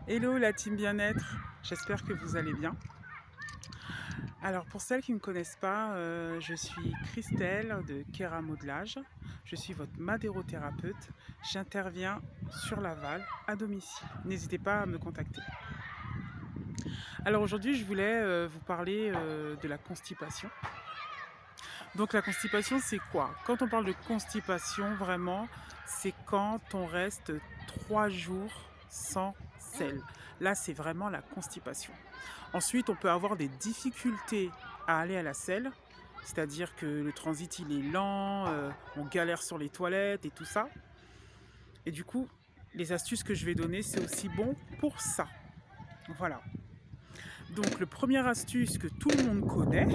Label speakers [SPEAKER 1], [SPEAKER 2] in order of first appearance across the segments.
[SPEAKER 1] Hello la team bien-être, j'espère que vous allez bien. Alors pour celles qui ne me connaissent pas, je suis Christelle de Kera Modelage. Je suis votre madérothérapeute. J'interviens sur Laval à domicile. N'hésitez pas à me contacter. Alors aujourd'hui je voulais vous parler de la constipation. Donc la constipation c'est quoi? Quand on parle de constipation vraiment, c'est quand on reste 3 jours sans selle. Là c'est vraiment la constipation. Ensuite, on peut avoir des difficultés à aller à la selle, c'est-à-dire que le transit il est lent, on galère sur les toilettes et tout ça. Et du coup, les astuces que je vais donner, c'est aussi bon pour ça. Voilà. Donc, le première astuce que tout le monde connaît,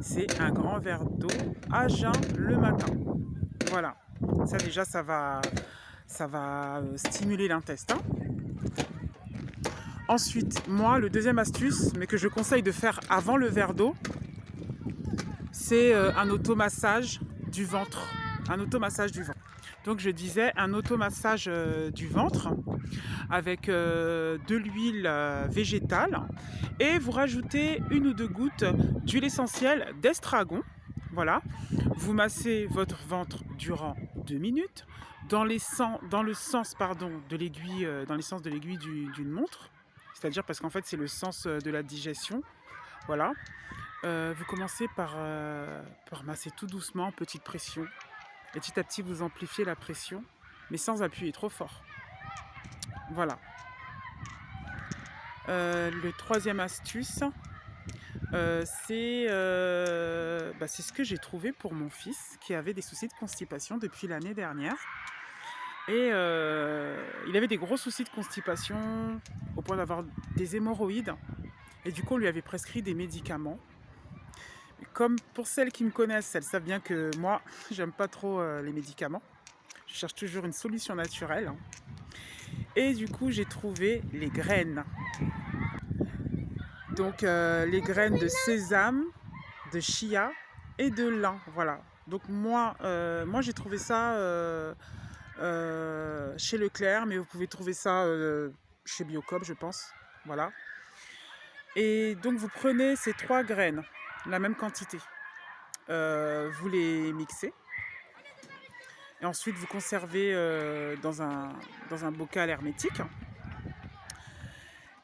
[SPEAKER 1] c'est un grand verre d'eau à jeun le matin. Voilà. Ça déjà, ça va stimuler l'intestin. Ensuite, moi, le deuxième astuce, mais que je conseille de faire avant le verre d'eau, c'est un automassage du ventre. Un automassage du ventre. Donc je disais un automassage du ventre avec de l'huile végétale et vous rajoutez 1 ou 2 gouttes d'huile essentielle d'estragon. Voilà. Vous massez votre ventre durant 2 minutes dans le sens de l'aiguille, dans les sens de l'aiguille d'une montre. C'est-à-dire parce qu'en fait c'est le sens de la digestion. Voilà. Vous commencez par masser tout doucement, petite pression. Et petit à petit, vous amplifiez la pression, mais sans appuyer trop fort. Voilà. Le troisième astuce, c'est ce que j'ai trouvé pour mon fils qui avait des soucis de constipation depuis l'année dernière. Et il avait des gros soucis de constipation au point d'avoir des hémorroïdes. Et du coup, on lui avait prescrit des médicaments. Comme pour celles qui me connaissent, elles savent bien que moi, j'aime pas trop les médicaments. Je cherche toujours une solution naturelle. Et du coup, j'ai trouvé les graines. Donc, les graines de sésame, de chia et de lin. Voilà. Donc, moi j'ai trouvé ça chez Leclerc, mais vous pouvez trouver ça chez Biocoop, je pense. Voilà. Et donc, vous prenez ces 3 graines, la même quantité. Vous les mixez. Et ensuite, vous conservez dans un bocal hermétique.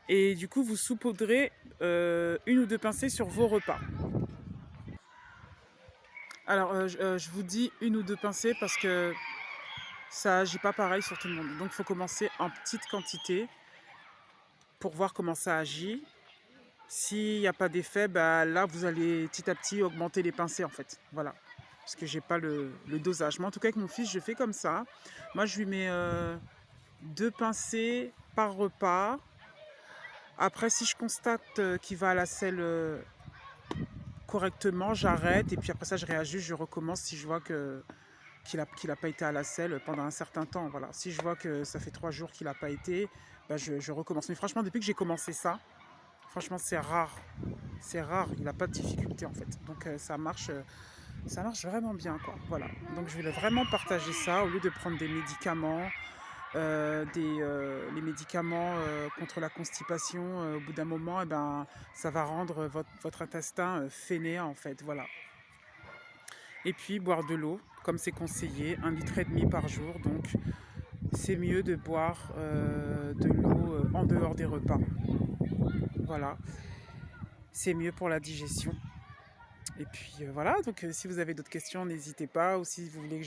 [SPEAKER 1] Et du coup, vous saupoudrez 1 ou 2 pincées sur vos repas. Alors, je vous dis 1 ou 2 pincées parce que ça agit pas pareil sur tout le monde. Donc, il faut commencer en petite quantité pour voir comment ça agit. S'il n'y a pas d'effet, là, vous allez petit à petit augmenter les pincées, en fait. Voilà. Parce que j'ai pas le dosage. Moi, en tout cas, avec mon fils, je fais comme ça. Moi, je lui mets 2 pincées par repas. Après, si je constate qu'il va à la selle correctement, j'arrête. Et puis après ça, je réajuste, je recommence si je vois qu'il a pas été à la selle pendant un certain temps. Voilà. Si je vois que ça fait 3 jours qu'il n'a pas été, je recommence. Mais franchement, depuis que j'ai commencé ça, franchement, c'est rare. C'est rare, il n'a pas de difficulté en fait. Donc ça marche vraiment bien, quoi. Voilà. Donc je voulais vraiment partager ça au lieu de prendre des médicaments. Les médicaments contre la constipation, au bout d'un moment, ça va rendre votre intestin fainéant en fait. Voilà. Et puis boire de l'eau, comme c'est conseillé, 1,5 litre par jour. Donc c'est mieux de boire de l'eau en dehors des repas. Voilà. C'est mieux pour la digestion. Et puis voilà, donc si vous avez d'autres questions, n'hésitez pas. Ou si vous voulez que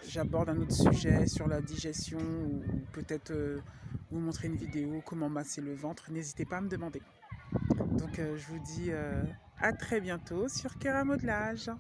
[SPEAKER 1] j'aborde un autre sujet sur la digestion, ou peut-être vous montrer une vidéo, comment masser le ventre, n'hésitez pas à me demander. Donc je vous dis à très bientôt sur Kera Modelage.